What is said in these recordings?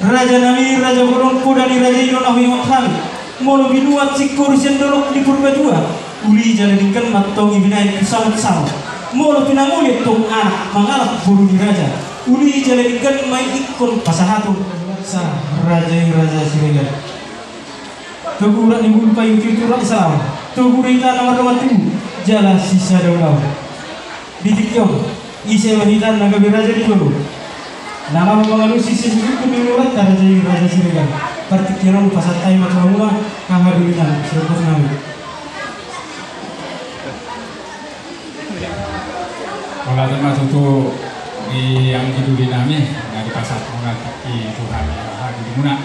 Raja nami raja borong kodani raja ino nawi othami molo binuat sikor sendolok di purba dua uli jalanikan matong ibinain pesawat sama molo pinangulit tong anak mangalap buru di raja uli jalanikan mai ikon pasahato sa raja siregar tuguran ibu payu tuturak Islam tugurita nomor tubuh jala sisa daulau ditikyo ise wanita naga biraja di dulu nama mengalu sisi suku minurat raja siregar partikiran pasat tay matmamuna kahadulinan serupus nami kalau teman itu di yang diduli nami dari pasar mengat di Tuhan di mana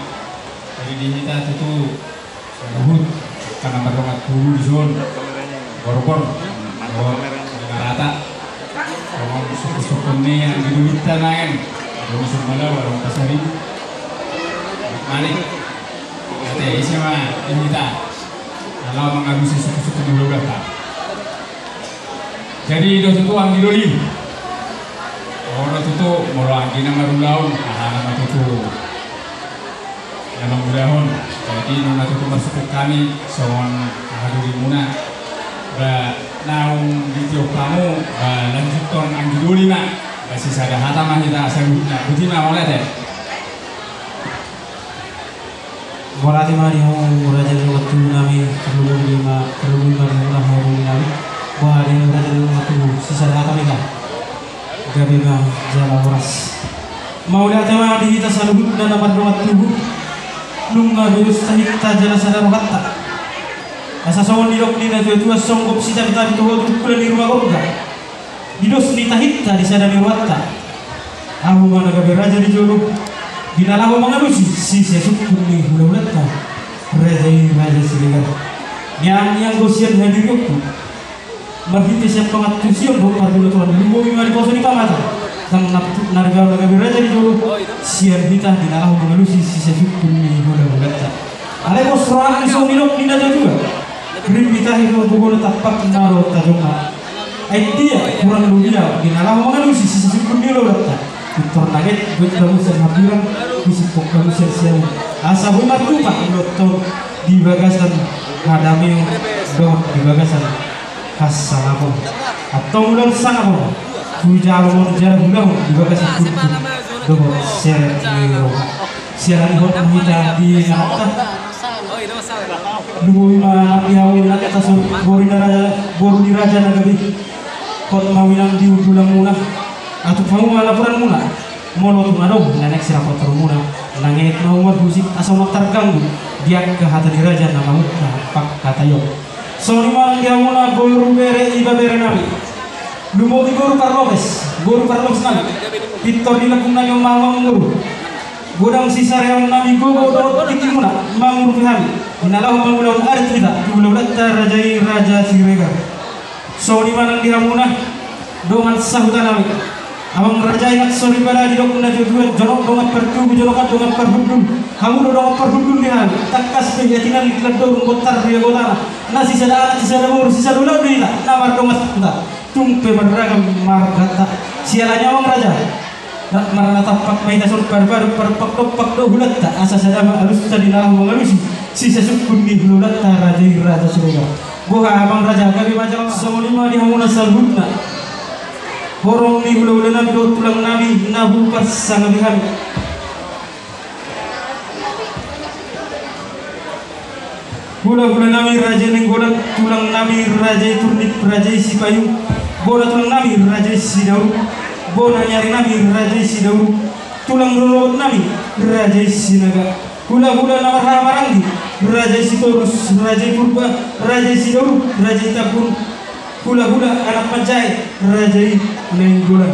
jadi di kita itu sebut karena berdoa dulu di zon borobor rata kalau suku-suku ini yang diduli tangan belum semula baru pasari malik kata isi mah ini kita kalau mengarusi suku-suku dulu berapa jadi itu ang diduli orang itu mula angin marulau nama itu dalam budahon jadi nona itu masuk kami soal haduri muna naung di tiok kamu lanjutkan ang diduli mak masih ada hata mah kita sebutnya butina oleh deh Morati mari ho raja waktu nami perlu lima hari nami bahari raja waktu sisa hata mereka gabega jala waras mau lihat tema di kita salubut dan dapat doa tubuh nungga durus tahita jala sadar hatta asa sawon dirok dina tu songgop sisa kita itu kulen di rumah gorga didos ni tahita di sadar hatta aku mana gabega raja di jolo dinalawa mengarusi si sesukun ni hululata raja siregar yang gosian hadir waktu mabiti siap pengatusian do pardulo tuan lumo mi mari poso ni pamata sang narga raja di jolo siar kita dinalawa mengarusi si sesukun ni hululata ale bosra ni so nilok ni naja juga beri kita hidup bugon tapak naro tajunga dia kurang ludia dinalawa mengarusi si sesukun ni hululata Tornaget buat kamu serhabiran bisipok kamu sersiang asa bumat lupa loto di bagasan ngadami dot di bagasan khas sanapon atau mulan sanapon tujaron jarang bulan di bagasan kutu dot seret niro siaran hot kita di nata dua lima ihawin atas boru di raja nagabi hot mawilang di ulang mula atau kamu laporan mula mono tunado nanek sirapot mula nangit nomor musik asal terganggu dia ke hati di raja nama pak kata yo sorry malang dia mula boru bere iba bere nabi lumo di boru parlokes nabi pitor di lakung nanyo mamang nguru godang sisa reang nabi gogo dot tinggi mula manguru kami inalah mangulau arit kita gulau latar raja siregar sorry malang dia mula dongan sahutan nabi Abang raja ingat sorry pada di dokun na jodoh jorok dongat pertu jorokat dongat perhudun kamu dongat perhudun dia takas penjatinan ledor ngotar dia gotana nasi sada mur sisa dulu dia namar dongat kita tumpe beragam margata sialanya abang raja nak marana tapak main dasar baru perpak do bulat tak asa sada halus tadi nah mengalusi sisa sukun di bulat raja sudah gua abang raja kami macam semua di hamuna salbutna borong ni hula nabi do tulang nabi nabu pas sangat kami hula nabi raja nenggolan tulang nabi raja turnip raja si payu bola tulang nabi raja si dauru bola nyari nabi raja si dauru tulang lulut nabi raja si naga hula nama ramaranggi raja si torus raja purba raja si dauru raja tabun hula anak panjai raja nenggolan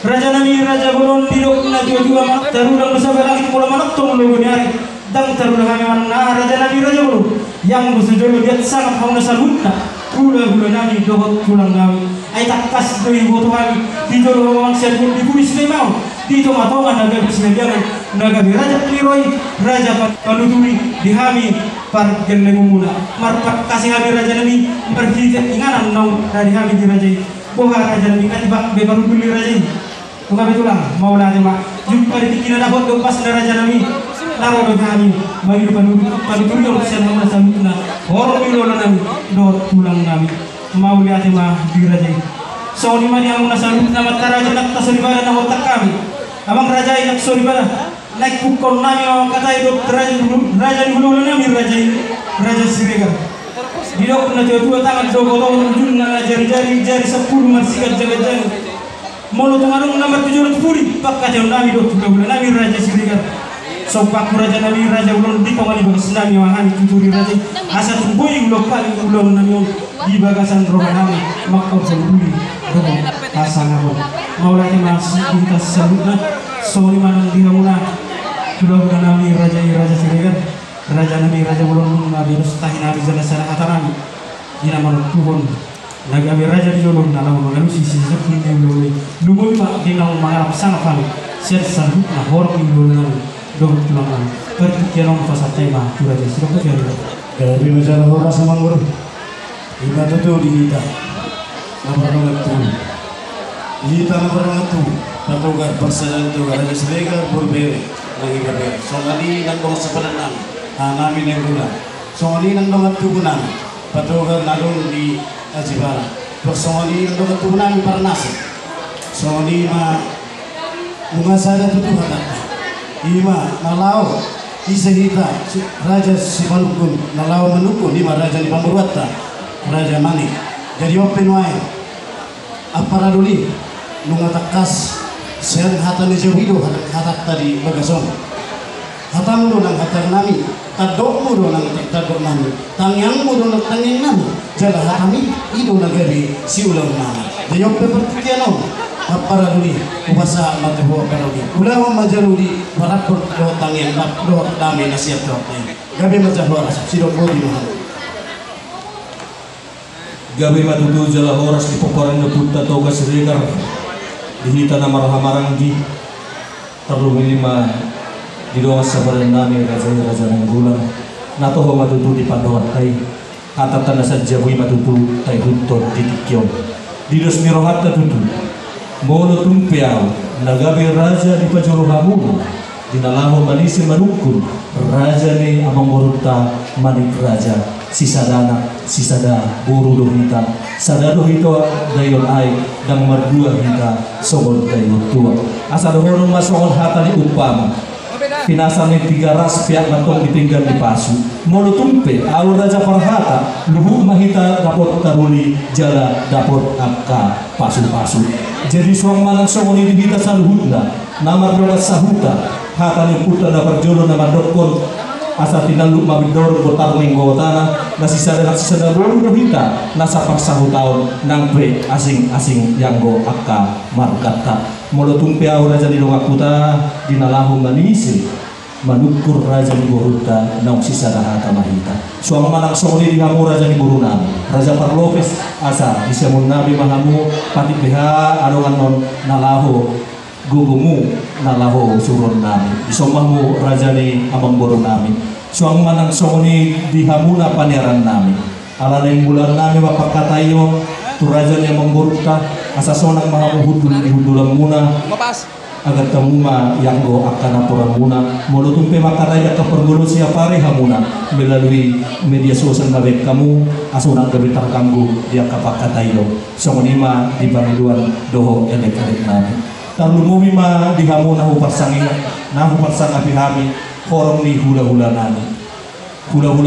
raja nami raja bolon dirok na dua mak tarudang dosa balangit mula manak tong logo nyari dang tarudang kami mana raja nami raja bolon yang bersujud lihat sangat hauna salutna hula nami dohot tulang nami ay takas doi boto kami di jolo mamang serpun di bumi sini mau di tomatongan naga bisinabiangan naga raja pliroi raja panuturi di hami par geleng mula marpat kasih kami raja nami berhijat inganan nau dari kami di raja boha raja nami kan bak bebaru dulu raja Kami tulang mau nanti mak jumpa di kita dapat gempas raja nami naro do kami bagi panu yang sen nama samina orang bilo nami do tulang nami mau lihat mah di raja so di mana yang nasalut nama raja nak tasolibara nama otak kami abang raja nak solibara naik pukul nami awak kata itu raja di bilo nami raja Siregar di dok na dua tangan do botol jun na jari 10 marsikat jaga-jaga molo tumarung nomor 710 pakka jam nami do tuga nami raja Siregar so pak raja nami raja ulun di pangani bagas nami wahani tuturi raja asa tumboi ulo kali ulun nami di bagasan rohanami makko sembuli domo asa ngabo maulati mas kita sabutna so di mana dihamuna tulo nami raja Siregar raja nami raja ulun nabi rustahi nabi jana sana hatarami ina manut tuhon lagi abi raja di jolong dalam mengalu sisi seperti ini lumui mak di dalam mengarap sana kami ser sambut na horok di jolong dong tulangan pertikian pasal tema raja sudah berjaya dari masalah orang sama guru kita tuh di kita nomor tu patugar persenan tu raja Siregar berbeda lagi berbeda soalnya nang bang sebenarnya nami neng guna soalnya nang bang tu guna patugar nadong di Ajibara soalnya nang bang tu nami parnas soalnya mah bunga sada tu hata ima nalau isahita raja si Manukun nalau Manukun ima raja di Pamurwata raja Mani jadi open wine apa duli nunga takas sen hata ni jawido hata tadi bagason hatam do nang hatar nami tadok mo do nang tadok nami tangyang mo do nang tangyang nami jala hatami ido nagari si ulang nami jadi open pertikiano para duli ubasa matuho para duli ulah majaludi parapur do tangyang do dami nasiap do gabi majahora sidok bodi mo gabi matutu jala horas di pokoran na punta toga Siregar dihita na marahamarang di terlumi lima di doa sabaran nami raja ng gulang natoho matutu di pandoan tay atatan na sa jawi matutu tay hunton di tikyon didos mirohat na tutu mono tumpiaw nagabi raja di pajuruhamun dinalaho manisi manukun raja ni amang moruta manik raja sisada buru dohita sadado hito dayon ay dang mardua hita sogol dayon tua asal horong masogol hata ni upama pinasa ni 3 ras pihak matong ditinggal di pasu molo tumpe awal raja parhata luhuk mahita dapot taruli jala dapot akka pasu jadi suang manang sogol ini dihita sa luhutna namar doa sahuta hata ni putra na parjolo na madokon asa tinaluk mabidor botar minggo tanah nasi sadar bolu dohita nasa paksahu tahun nang pre asing yanggo akka margata molo tumpe au raja di longakuta dinalahu manisi manukur raja di boruta nang sisa hata mahita suang manang songoni di hamu raja di buruna raja Parlopes asa disemun nabi mahamu pati beha adongan non nalahu gugumu nalaho suron nami isomahmu rajani amang boron nami suang manang songoni dihamuna paneran nami ala yang bulan nami wapakatayo tu rajani amang boruta asa sonang mahamuhudul dihudulang muna agar temuma yang go akan apuran muna mulutumpe makaraya kepergulu siapare hamuna melalui media sosial mabek kamu asunang gebitar kanggu dia kapakatayo songonima di bangiduan doho elek-elek nami talumumi ma dihamu nahu parsang abihami horong ni hula-hula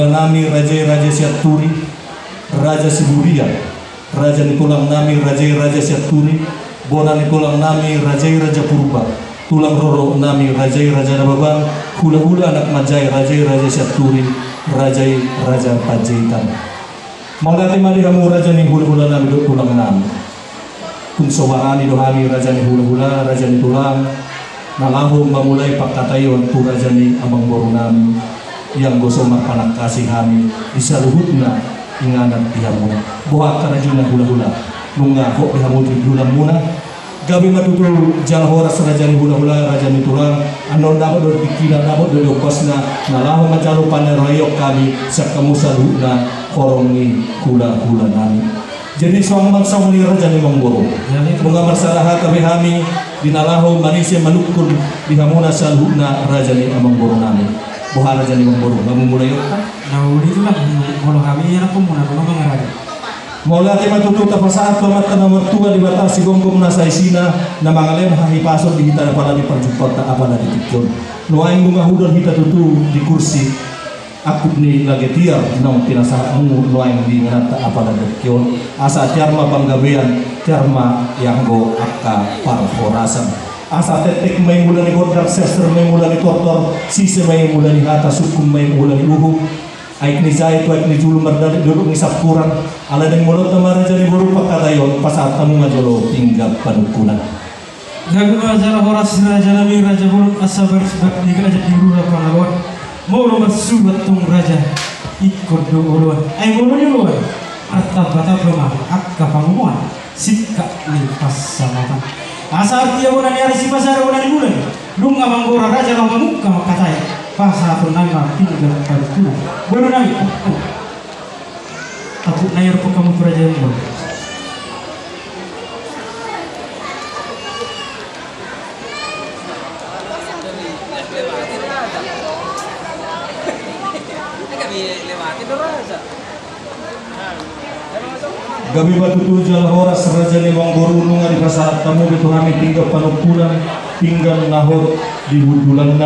nami raja siaturi raja Siburian raja nitulang nami raja siaturi bona nitulang nami raja Purba tulang roro nami raja Nababang hula-hula anak majai raja siaturi raja Pajitan mangati malihamu raja ni hula-hula nami do tulang nami kung sowarani dohami raja ni hula-hula raja ni tulang nalahong mamulay pagkatayon tu raja ni amang borunami yang gosomar panak kasih kami isaluhut na inganan dihamuna buhat ka na dyan na hula-hula nung nga ho dihamuna dihulang muna gabi matutul jala horas raja ni hula-hula raja ni tulang anon dapat do dikina dapat do dokos na nalahong majalo panerayok kami sa kamusaluhut na korong ni hula-hula nami Jadi suang bangsa muli raja ni Mangboro. Mga marsalaha kami dinalaho manisya manukul dihamuna salhuna raja ni Mangboro namin. Buha raja ni Mangboro. Mamumulay yun. Nah, itu lah kalau kami yang aku mau raja. Mula ti matututa pa sa ato mat na mertua di batas sigongkom na sa isina na mga lem hahipasok di kita pala di perjumpat na apa na di tikyon. Nuaing mga hudon hita tutu di kursi akut ni lagi tiar nong tinasa mu nuaing di nata apa na di tikyon. Asa tiarma panggabean tiarma yang go akka parforasan. Asa tetek may mula ni godrak sester may mula ni tortor sise may mula ni hata sukum may mula ni uhu. Aik ni zai tu aik ni julu merdali duduk ni sapkuran ala deng mulut tamara jadi buru pakatayon pasat tamu ngajolo tinggal panukunan. Gagu raja horas raja nabi raja bulu asabar sebab ni raja biru apa lawan. Mau lo bersubat tung raja ikut do uluan. Ai bulu ni uluan. Arta bata belum akka pangumuan sikka ni pasamakan. Asar dia bulan hari si pasar bulan bulan. Lunga manggora raja lo muka makatai. Pasal nama tinggal pada boleh naik. Aku nayar pun kamu kerajaan boleh. Gabi batu jal horas raja ni Mangboro nunga di pasar tamu betu kami tinggal panukulan tinggal nahor di budulan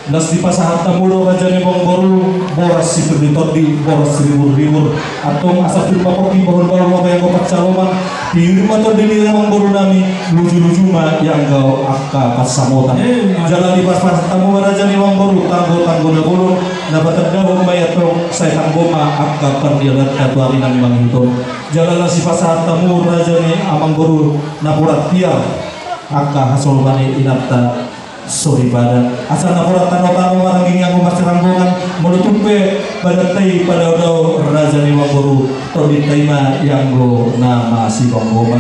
nas di pasar tamulo raja ni Mangboro boras si perditor di boras riwur atau asap di pakoki bahon bawa yang gopat caloman di rumah to dili Mangboro nami luju ma yang gau akka pasamotan jalan di pasar tamu raja ni Mangboro tanggo na gulung na batagdaw may ato sa tanggoma akka perdialat katuari nang manghinton jalan si pasar tamu raja ni Mangboro na purat tiar akka hasol bani inata sorry pada asal nakurat tano-tano maranging yang masih ranggongan menutupi pada tay pada daw raja ni Mangboro to di tayma yang go nama si Mangboro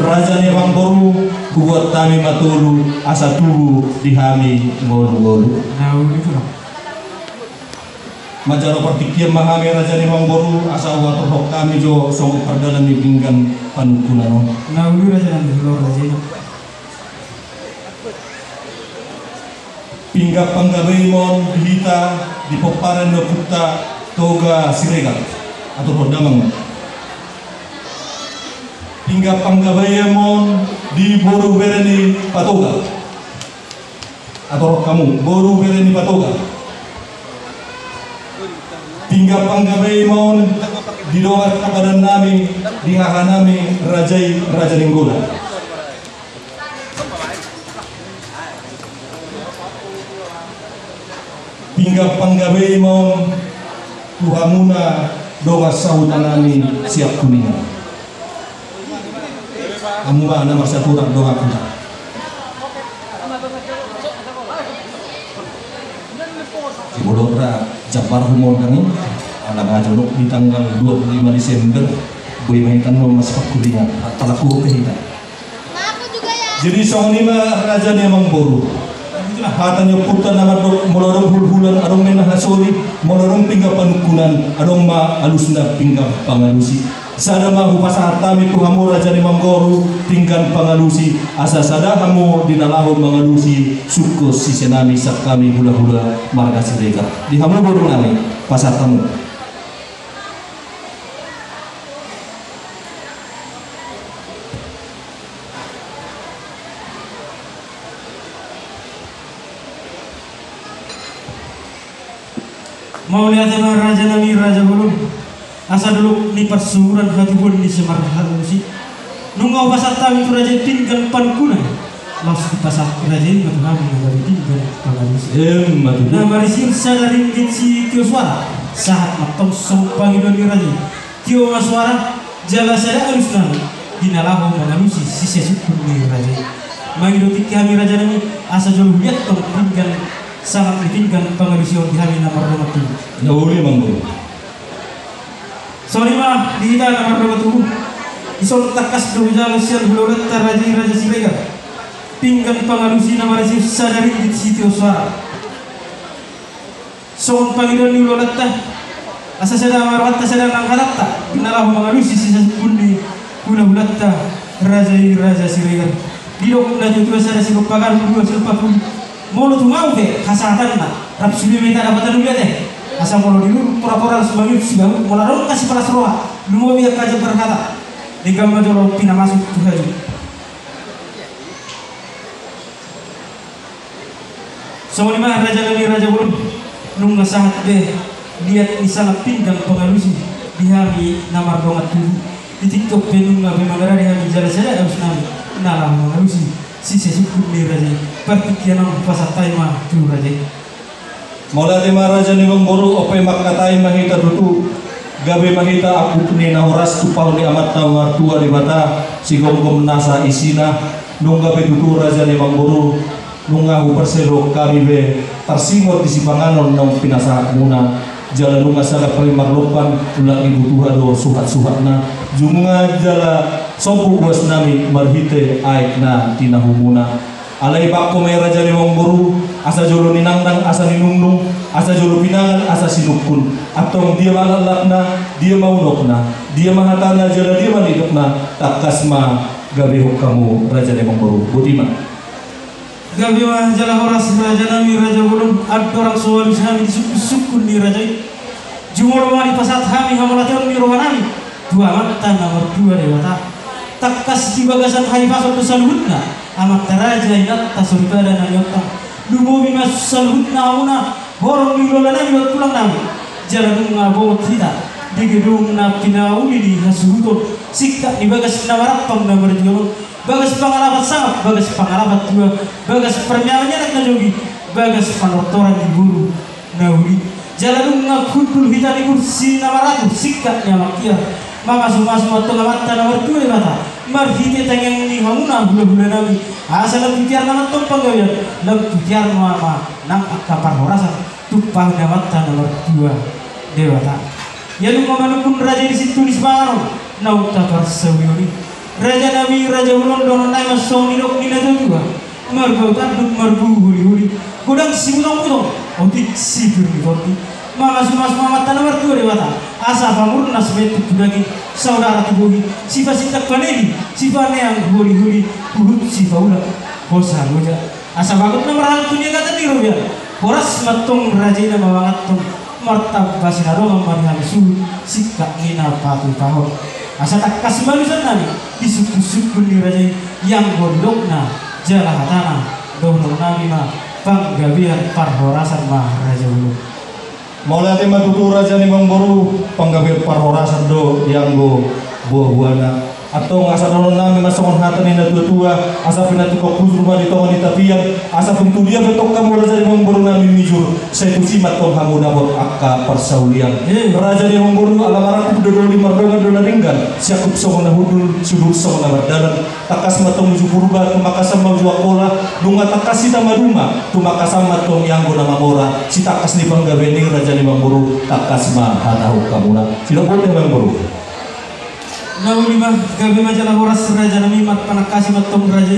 raja ni Mangboro buat kami matulu asa tubuh dihami ngolu-ngolu. Nah, itu lah. Majaro pertikir mahami raja ni Mangboro asa wato hok kami jo song perdalan ni pinggan panukunan. Nah, itu raja nanti luar raja itu. Pinggap panggabaymon dihita di poparan no puta toga siregal atau rodamang. Pinggap panggabaymon di boru bereni patoga atau kamu boru bereni patoga. Pinggap panggabaymon di doa kepada nami di nami raja Ninggola. Hingga panggabay mo tuhamuna doa sautan nami siap kuningan. Kamu ba na masaturang doa kuna. Si Bolora Jabar humor kami anak ngajolok di tanggal 25 Desember boy mahitan mo mas pakulingan at palaku kahita. Jadi song lima raja ni Mangboro hatanya putan nama molorong hulhulan arong menah nasoli molorong pingga panukunan arong ma alusna pingga pangalusi sada mahu pasar tami tuhamu raja ni Mangboro tingkan pangalusi asa sada hamu dinalaho mangalusi sukos si senami sak kami hula-hula marga sirega di hamu bodo nami pasar tamu. Mau lihat sama raja nami raja belum asa dulu ni persuran hati pun di semar halusi nungau pasar tahu itu raja tinggal pankuna langsung pasar raja ini betul kami dari tinggal pangalusi nah marisir sadari si tio suara saat matong sompang itu raja tio suara jala sada harus nami dinalahu pangalusi si sesukun ni raja mangidotik kami raja nami asa jauh lihat tong tinggal sangat ditinggal pengalusion di hari nomor 27. Nauli Mangboro. Sorry mah di kita nomor 27. Isol takas do jalan sial bulorat raja sirega. Tinggal pengalusi nama raja sadari di sitio suara. Son panggilan ni bulorat asa sedang marwata sedang angkatatta inalah mengalusi sisa kundi guna bulatta raja Siregar didok na jutu sada sirupakan dua silpapun molo tumau ke kasatan na rap subi meta dapatan dulu teh asa molo dulu pura-pura sebagai sudah molarong kasih para seroa lumo biar kaja berkata di gambar jolo pina masuk tuhaju sama lima raja nabi raja burun nungga sahat be lihat misalnya pinggang pengalusi di hari namar dongat dulu di TikTok penungga bemagara di hari jala-jala harus nabi nalang mengalusi si sesukun ni raja pertikian ang pasatai mah tu raja Mola lima raja ni Boru ope maknatai mahita dutu gabe mahita aku ni na horas tupau ni amat tawar tua di mata si gom nasa isina nungga be dutu raja ni Boru nungga hu persero kami be tersimot di sipanganon nang pinasa muna jala nungga saga palimarlopan ulang ibu tuha do suhat-suhatna jumunga jala sompu uas nami marhite aik na tinahumuna alai bakko may raja ni Boru asa jolo ninangdang asa ninungnung asa jolo pinangan asa sinukun atong dia malalakna dia maunokna dia mahatana jala dia manidokna takasma gabihok kamu raja ni Boru budiman gabi mah jala horas raja nami raja Boru ad orang soal nami sukun ni raja jumoro mari pasat kami hamulation ni rohanami dua mata nomor dua dewata takas di bagasan hai pasal saluhutna amat raja ingat tasurpada na yota lumo bima saluhutna una horong ni lola nami pulang nami jalan ngabo kita di gedung na pinauli di hasuto sikka di bagas na marapang na berjuang bagas pangalabat sangat bagas pangalabat dua bagas pernyaanya nak najogi bagas panotoran di guru nauli jalan ngakudul kita di kursi na maratu sikka nya makia mama suma to ngamatta na bertu di mata marhite tangeng ni hamuna bula-bula nami asal pikir nama tumpang gawin lam pikir mama nang akapar horasan tumpang ngamatta nomor 2 dewata yalu mamanukun raja di situ di Semarang nauta parsawioni raja nabi raja ulun dono nai masoni dok nina juga margo tanduk marbu huli godang simutong otik sipur di koti mama nomor 2 dewata asa pamurna sebetu kudagi saudara tubuhi sifat sintak panedi sifatnya yang huli uhut sifat ulah bosan aja asa bagut nomor hal dunia kata ni rubiah horas matong raja nama wangatong martab basinaro memarihan suhu sikap ngina patu pahor asa tak kasih balusan nami disuk-suk ni raja yang gondokna jala hatana dohnong nami ma panggabian parhorasan mah raja ulu Maula tema tutu raja ni Boru panggabir parhorasan do yang go buah-buahna atau ngasa dono nami masongon hatan ni tua asa pinatukok rumah di tawon di tapian asa puntu dia betok kamu raja ni Boru nami mijur saya tusimat tong hamu nabot akka persaulian raja ni Boru alamarak kudo di mardongan dona ringgan siakup songon hudul sudur songon bardalan takas matong jupurba tumakasam majuakola dunga takas sita maduma tumakasam matong yang go nama mora si takas ni panggabening raja ni Boru takas ma hatahu kamuna sila boleh Boru nauli mah gabi majalah horas raja nami mat panakasi matong raja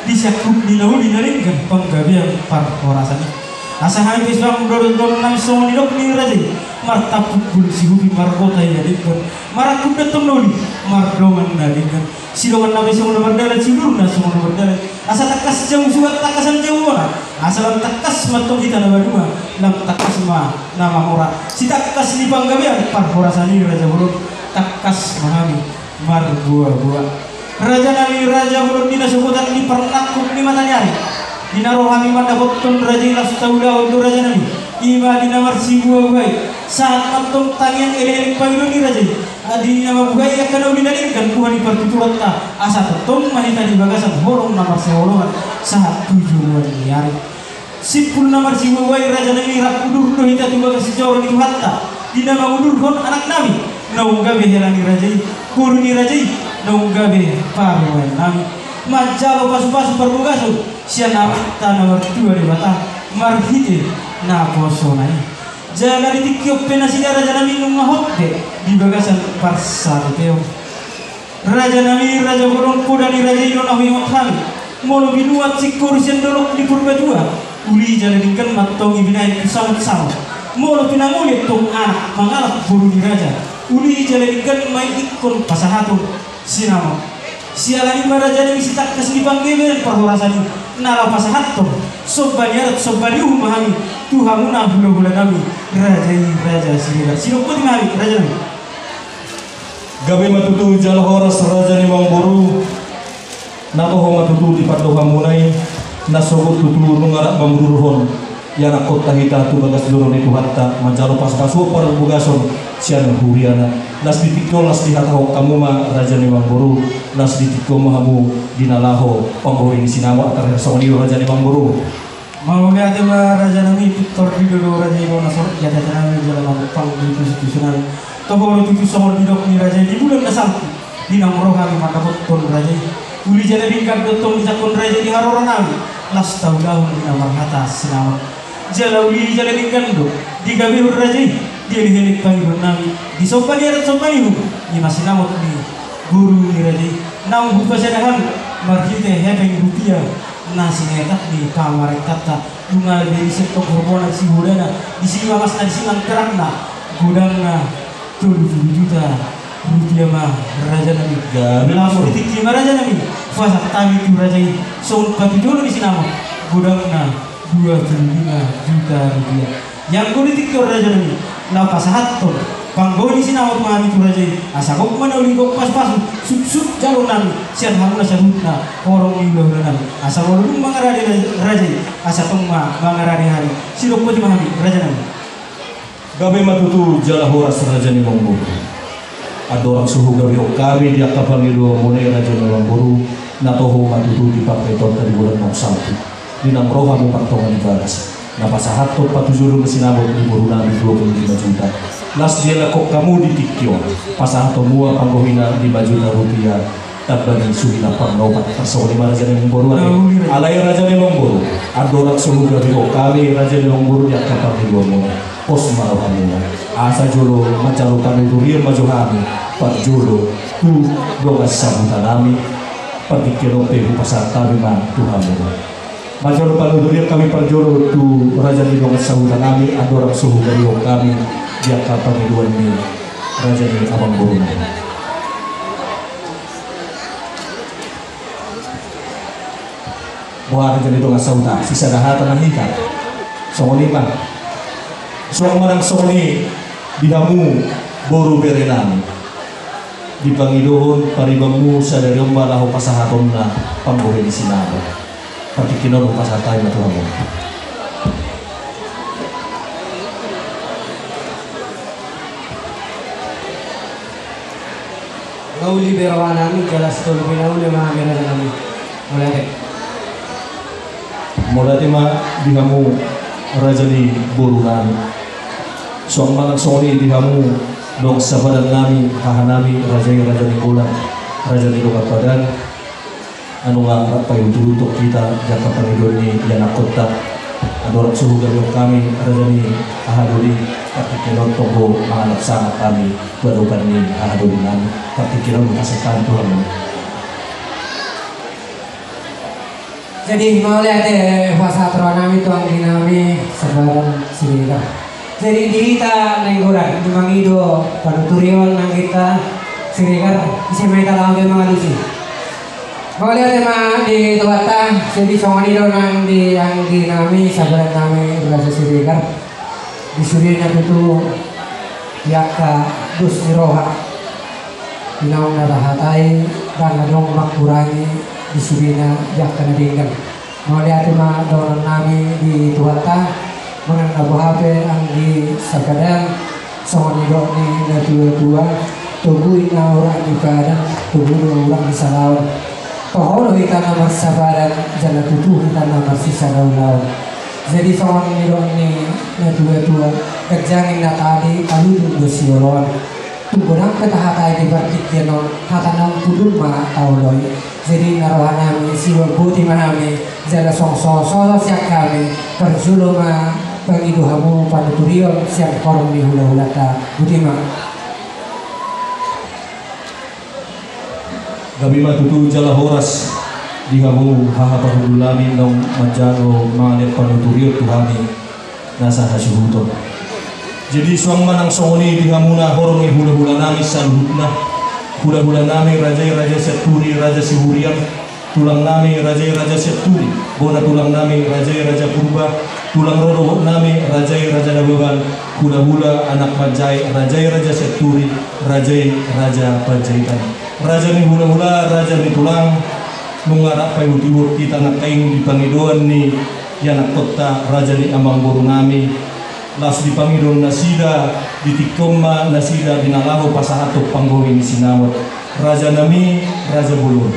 di syakup di nauli naringkan panggabian par horasan asa habis bang dodon nami songon di dok ni raja martapuk bulu si hubi markota ya dikon marakuk datang nauli mardongan naringkan silongan nami songon berdalan silurna songon berdalan asa takas jauh suat takasan jauh mana asa lam takas matong kita nama dua lam takas ma nama mora si takas di panggabian par horasan ni raja Boru takas mahami mar buah-buah raja nami raja Boru dina sebutan di pernakuk di mata nyari dina rohami mandapotun raja ilas tauda untuk raja nami ima dina marsi buah-buah saat matong tangian elek payudon ni raja adi nama buah akan uli nalinkan buah di pertuturan ta asa tetong manita di bagasan horong namar seholongan saat tujuan nyari sipul namar si buah raja nami rakudur do hita tu bagas sejauh di hatta dina maudur kon anak nami naunggabe helani rajai kuruni rajai naunggabe parwan nami majalo pasu-pasu perbugasu sian amta nomor 2 di bata marhite na posonai jala di tikiop penasida raja nami nungahotte di bagasan parsal teo raja nami raja Boru kodani raja ino nahui makhami molo binuat sikur sian dolok di purba 2 uli jala dingkan matongi binai samut-samut Molo pinamulit tong anak mangalak buru di raja. Uli jalanikan main ikon pasahatong sinama. Sialani maraja ni sitak kasni panggeber perhorasani nara pasahatong sobbanyarat sobbani umahami tuhamuna hula-hula nami raja sirira sinopoti mami raja nami. Gabi matutu jala horas raja ni Mangburu natoho matutu di padoha munai nasogot tutu nungarak mamburuhon yana kota hita tu bagas duro ni tuhatta manjalo pas-pasu par bugason sian huriana nas ditikko nas dihataho kamu ma raja ni Mangburu nas ditikko mahamu dinalaho panggohi ni sinama atar soni raja ni Mangburu. Mau lihat raja nami Victor Widodo raja ibu nasor ya raja nami jalan pang itu institusional. Tohoro tujuh sohor didok ni raja di bulan nasal di namro kami maka ton raja uli jana bingkar dotong di sakon raja di haroran nami las taulahu di namar hata selamat jala uli jala bingkar do di gabi raja dia dihelik panggil nami di sopani arat sopani hu di masih namot di guru ni raja nam buka sadahan markite hepeng rupiah nasi netak di kamar kata dungal dari sektor hormona si hudana di sini mas di sini kerana gudangna 70 juta rupiah mah raja nami bilang politik lima raja nami fasa kami itu raja so kami dulu di sini nama gudangna 25 juta rupiah yang politik itu raja nami lapas hatto panggo di sini nama kami itu raja asa kok mana uli kok pas sub jalur nami sian hamuna sarutna orang ilah nami asa orang mengarari raja asa tongma mengarari hari silok poti mahami raja nami. Gabi matutu jala horas raja ni Mangburu. Ada orang suhu gabi kami dia kapal ni dua monai raja ni Mangburu. Natoho matutu dipakai tahun dari bulan Maret satu. Di namroha mempertongan baras. Napasahat to patujulu mesinabot di buru nami 25 juta. Las jela kok kamu di tikyo. Pasahat to mua panggohina 5 juta rupiah. Tabbani suhina pangnopat tersoli raja ni Mangburu. Alai raja ni Mangburu. Ada orang suhu gabi kami raja ni Mangburu dia kapal ni dua monai. Pos marohamuna asa jolo macalo kami durir majohami pat jolo tu dogas sabutan nami pati kilo pehu pasar kami man tuhamuna macalo palu durir kami pat jolo tu raja di dogas sabutan nami ada orang suhu dari kami dia kapal di dua ini raja di abang burung buah raja di dogas sabutan sisa dahatan hikat songonima soang marang soni dihamu boru berenami di pangidohon paribamu sadari malahu pasahatonna panggohe di sinaba patikinon pasahatay na tuhamon. Ngauli berawan namin jelas tulu pinauli mga gana namin mulai ma dihamu raja di boru nami soang malang soni dihamu dong sabadan nami hahanami raja ni bulan raja di luar padan anu nga payu tutup kita jaka panidon ni yana kota adorang suhu gabi kami raja ni ahaduli patikinon togo mahalap sangat kami barukan ni ahaduli nami patikinon kasekan Tuhan. Jadi mau lihat puasa nami tuang dinami sebaran sirika. Jadi kita nenggoran di mangido panuturion nang kita sirika isi mereka lawan mga lusi. Mau lihat di tuata jadi songonido nang di yang dinami sebaran nami berasa sirika. Disurinya itu yaka dus niroha inaw na rahatay dan adong makurangi disurina yaka na dinggan. Mau lihat doron nami di tuata menang nabuhape ang di sakadan songonido ni na tua tubuhin na orang di kadang tubuhin orang di salawan paholo kita na marsabaran jala tutu kita na marsisa daw jadi songonido ni na tua kajangin na tadi aludun dosiolon tunggunang ketahatai di bertikyanon hatanang pudul ma tauloy jadi narohan nami siwag buti manami jala song siyak kami perjulo ma pangiduhamu panuturion siang korong ni hula-hulata butima. Gabi matutu jala horas dihamu hahapahulami nong manjano mangalir panuturion tuhami nasa hasyuhuton Jadi suang manang songoni di hamuna horongi hula-hula nami saluhutna. Hula-hula nami raja Seturi, Raja Sihurian, tulang nami raja Seturi, bona tulang nami raja Purba, tulang roro nami raja Nababan, hula-hula anak Majai, raja Seturi, raja Panjaitan. Raja ni hula-hula, raja ni tulang, nungarak payu tiwur kita nakain di Pangidoan ni yanak kota raja ni Amang Boru nami. Las di Pangidon nasida di Tikoma nasida dinalaho pasahatok panggowi ni sinawat raja nami raja Bulun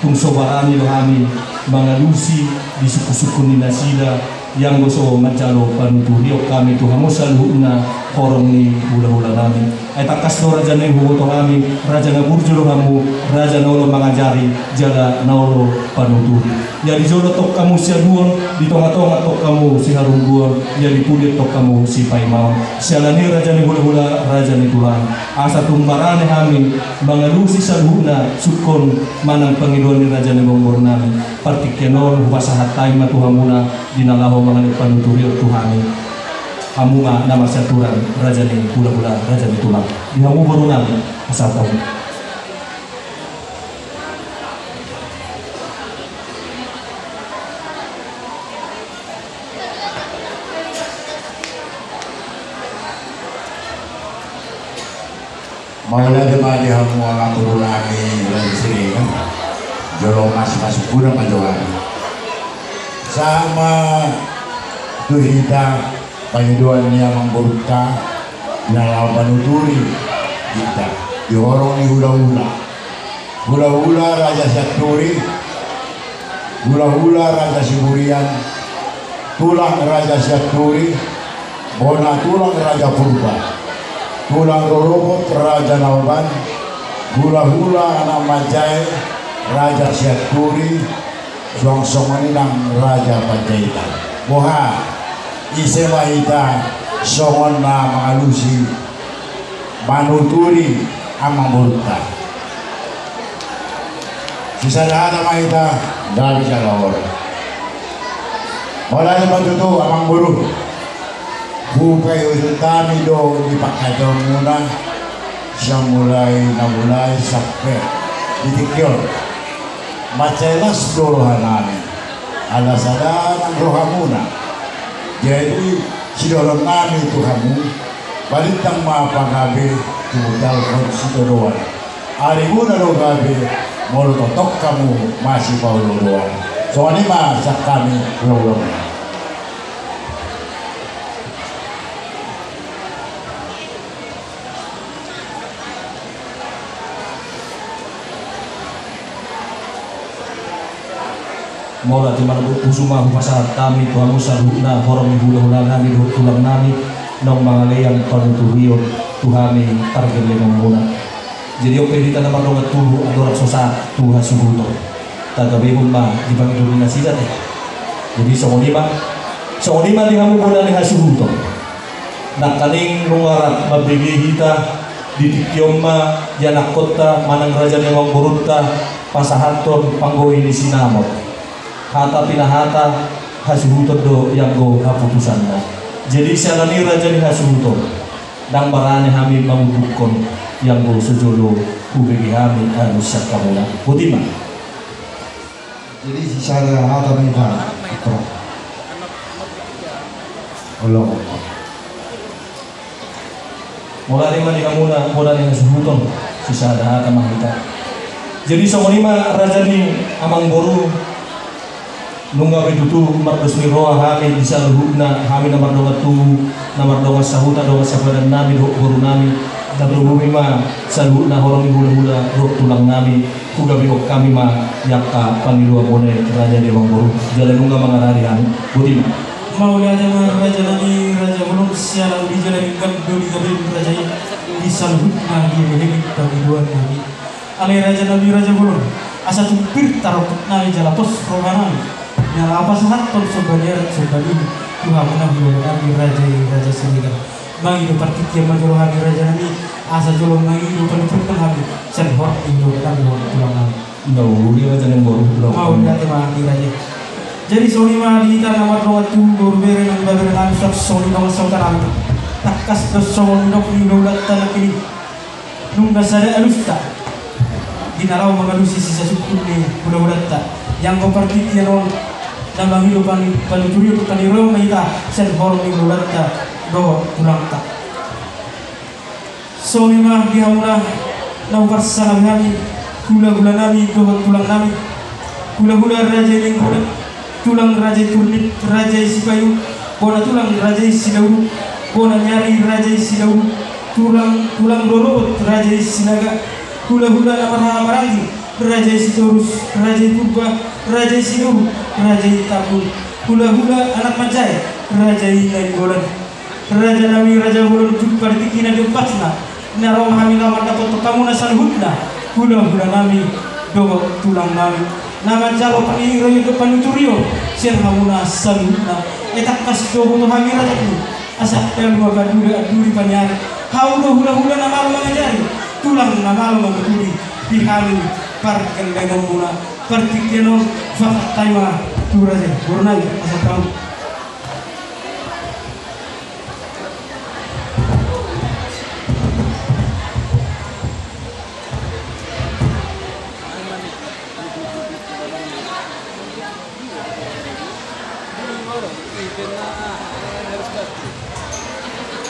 tung sobarani lohami mga lusi di suku-suku ni nasida yang goso ngajalo panutuhiok kami tuhamo saluhuna korong ni hula-hula nami ay takas do raja na huwoto kami raja na burjo hamu raja na ulo mangajari jala na ulo panutuhi ya di jolo tok kamu siya duon di tonga-tonga tok kamu si harungguon ya di pulit tok kamu si paimao sialani raja ni hula-hula raja ni tulang asa tumbarane kami mga lusi saluhuna sukon manang Panginoon ni raja ni bongbor nami partikyanon hupasahat tayo matuhamuna dinalaho mga panutuhi o tuhani hamunga nama saturan raja ni hula-hula raja ni tulang di hamu baru nami asal tahu Maula demali hamu ang turunami raja sini kan jolo mas kurang majuan sama tuhita Pangiduan niya mangburta nalaw panuturi kita dihorong ni hula-hula raja Seturi, hula-hula raja Siburian, tulang raja Seturi, bona tulang raja Purba, tulang rorobot raja Nawaban, hula-hula anak Majai raja Seturi, song-songaninang raja Panjaitan. Boha ise mahita songon na mga lusi manuturi ang mangburta sisa lahat ang mahita dali siya lahor wala naman tuto ang mangburu bukay usutami do ipakataw muna siya mulay sakpe ditikyon matselas dorohan namin alasada ng roha muna. Jadi sidorong namin itu kamu balitang mapagabi tumudal ko sidoroan. Ari mo na lo gabi mo totok kamu masih paulo doan. So ani masak kami lolong. Mola di mana usuma pasal kami tuamu saluhna horong hula-hula nami tulang nami nong mangalayang panutuhiyo tuhami targele muna. Jadi oke kita nama rongat tuhu adorak sosa tuha subuto tagabi ba di Panginoon na sila jadi songonima di hamu muna ni hasubuto nakaling lungarat mabigi hita di tikyoma yanak kota manang raja ni mangburutta pasahaton panggoy ni sinamot hata pinahata hasuhuto do yang go haputusan na. Jadi salani raja ni hasuhuto dang barane hami mangubukon yang go sejolo ubegi hami harus sakamuna putima. Jadi sisa hata minta itu Allah mulai mani kamuna mulai hasuhuto sisa hata mahita. Jadi songonima raja ni amang boru nungga betutu mardos ni roa hami bisa luhuna hami namar donga tu namar donga sahuta donga sabadan nami guru nami dan bumi ma saluhuna horong hula-hula roh tulang nami kuga biok kami ma yakka pangilua bone raja dewang guru jalan nungga mangarari hami butima Maulana jama raja nami raja belum sialang di jalan ingkang dodi kabin raja di saluhuna di behemin pangilua nami ale raja nami raja belum asa tumpir tarok nami jalapos roha nami apa sahat kon sebenarnya sebalik Tuhan menang di raja sendiri. Bagi do partikya majoro hami raja nami asa jolong nagi do penutupkan hami senhor indo kami pulang nami. No, dia raja yang baru pulang. Mau nanti mati raja. Jadi soni mah di tanah mat rawat tu berbere nang berbere nami sok soni nang sok nami. takas dosong nok ni ulat tanah ini nungga sada alusta ginaraw magalusi sisa sukun ni ulat ta yang kompartiti non dalam hidupan panuturi kaniro kita sen horong ni ulat ta do tulang ta so mimah dihamuna naupar salam kami gula-gula nami do tulang nami gula-gula raja yang tulang raja turnip raja sipayu bona tulang raja sidauru bona nyari raja sidauru tulang dorobot raja sinaga hula-hula nama-nama raja sitorus raja purba raja sidauru raja tabul hula-hula anak majai raja golan raja nami raja golon jukar tikina dempatna narong hamila dapat kamu nasal hudna hula-hula nami do tulang nami nama jalo paniro itu panuturio siang hamuna saluna etak kas do butuh hamira itu asa elu gadura duri panyar haudo hula-hula nama lo mengajari tulang nama lo mengaduri dihalu parkan dengan muna partikeno fakat taima turaje gurnai asa tahu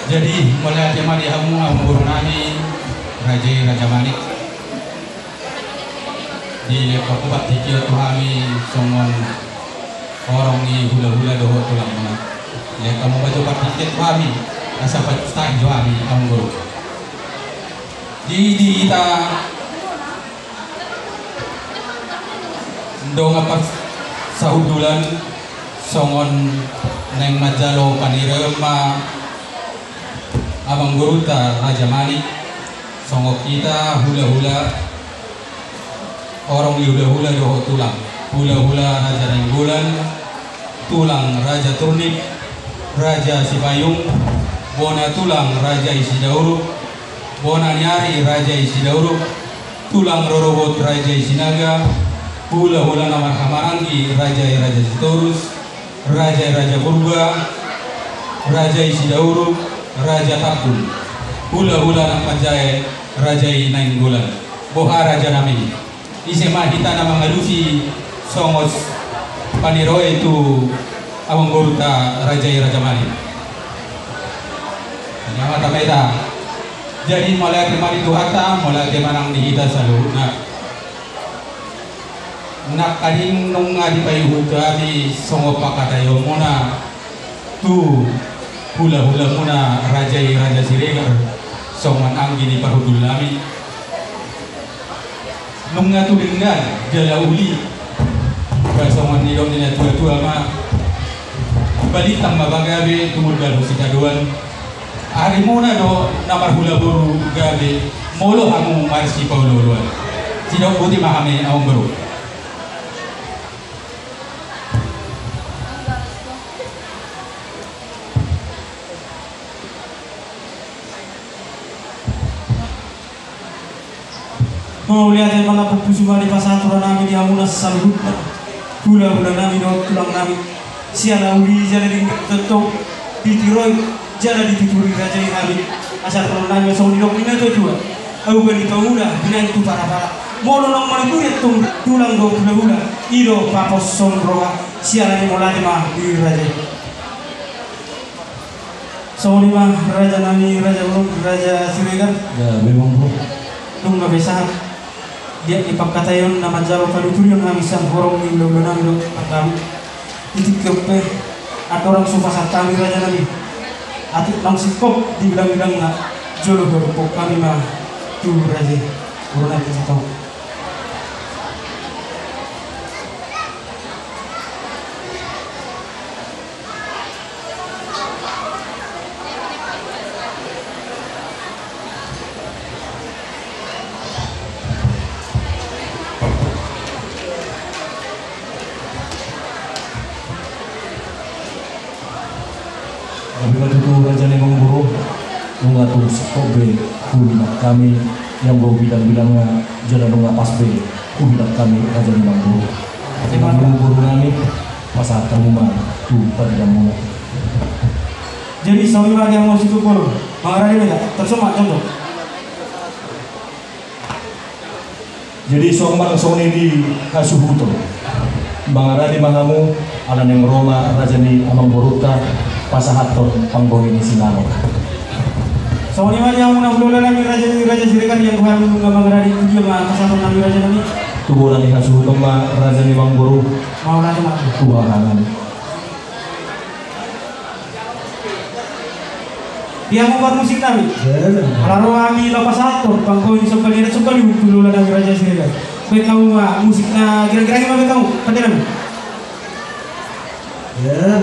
jadi mulai tema di hamu Burunani Raja Manik di Pakubat Tikio Tuhami Songon orang ni hula-hula doho tulang mana ya kamu baca Pakubat Tuhami asa Pakubat Tuhami Amguru di kita dong apa sahudulan songon neng majalo panirema abang guru ta Raja Manik songok kita hula-hula orang hula-hula doho tulang hula-hula Raja Nenggolan tulang Raja Turnip Raja Sipayung bona tulang Raja Isidauru bona nyari Raja Isidauru tulang rorobot Raja Isinaga hula-hula nama Hamarangi Raja Sitorus Raja Purba Raja Isidauru Raja Tabul hula-hula nak panjai Raja Nainggolan boha Raja nami isema kita nama ngalusi songos paniro itu abang goruta Raja Manik nyamata meta jadi mulai kemari tuhata mulai kemanang di kita selalu nak kading nung ngadi payu kami songo pakatayo muna tu hula-hula muna Raja Siregar songan anggi di parudul nami nung ngatu dengan jala uli songan nidong nina tua-tua ma balitang mabagabe tumulgal husikaduan hari muna do namar hula buru gabe molo hamu marsi paululuan sidok buti mahame awang baru mau lihat yang mana pupusuma di pasaturan nami di amuna salhutna hula-hula nami do tulang nami siana uli jana di tetok ditiroi jana dituturi raja nami asal kalau nami so di dok ina to jua au bani paula binan tu para mono nang maniku ya tulang do hula-hula ido papos sombroga siana ni molade mah di raja so di mah raja nami Raja Siregar ya memang bro nung nabesah dia ipagkatayon na manjaro paluturion ang isang horong ni lulunan do atami itikyope at orang supasat kami raja nabi at lang sikop di bilang-bilang na jolo po kami ma tu raja urunay sa tao Apabila itu Raja Nemang Buru mengatur sekobe kulinak kami yang bau bilang-bilangnya jalan nunga pasbe kulinak kami Raja Nemang Buru Nemang Buru nami pasar rumah tu pada mula Jadi sawi lagi yang mau situ pun mengarah di mana? Tersemak contoh. Jadi sombang soni di kasuhuto. Mengarah di mahamu alan yang Roma rajani amang boruta pasahaton pangboy ni sinano. Sawi lagi yang mau nabulola lagi raja sirekan yang baru mengarah di dia mah kasatan nabi raja nabi. Tuburan di kasuhuto ma rajani mang boru Mau lagi mah. tuhangan. Dia mau bermusik kami. Kalau kami lepas satu, pangkau ini sekali dulu ada raja sirekan. Baik kamu musiknya kira-kira gimana kamu? Pada kami. Ya,